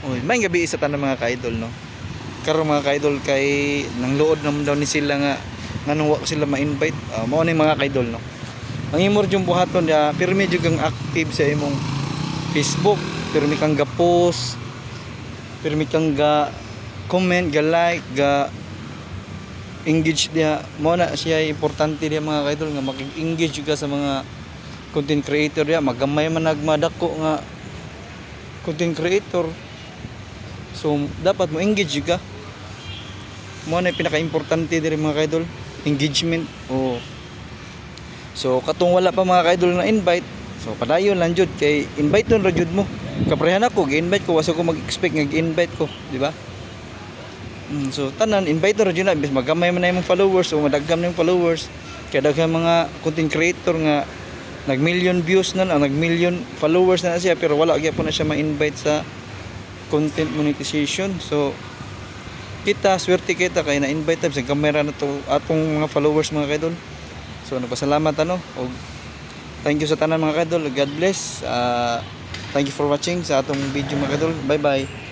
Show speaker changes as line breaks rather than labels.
Uy, may gabi isa tanan mga ka-idol no. Karon mga ka-idol kay nang luod naman daw ni sila nga nganong wa ko sila ma-invite. Mao ni mga ka-idol no. Ang imor yung buhaton ya, pirmi jud kang active sa imong Facebook, pirmi kang ga-post, pirmi kang ga comment, ga like, ga engage dia. Mao na siya importante dia mga ka-idol nga mag-engage ka sa mga content creator ya, magamay man nagmadako nga content creator. So dapat mo engage ka. Mo na pinaka-importante diri mga kaidol, engagement. Oh. So katong wala pa mga kaidol na invite, so padayon lang jud kay invite ra jud mo. Kaprehan ako, gi-invite ko, waso ko mag-expect nga gi-invite ko, di ba? So tanan invite ra jud na bis magamay man na imong followers o madagham na imong followers. Kay daghang mga content creator nga nag-million views na, nag-million followers na siya pero wala gyapon na siya ma-invite sa content monetization. So kita swerte kita kay na-invite sa camera na to atong mga followers mga kaidol. So nagpasalamat ano og thank you sa tanan mga kaidol. God bless. Thank you for watching sa atong video mga kaidol. Bye bye.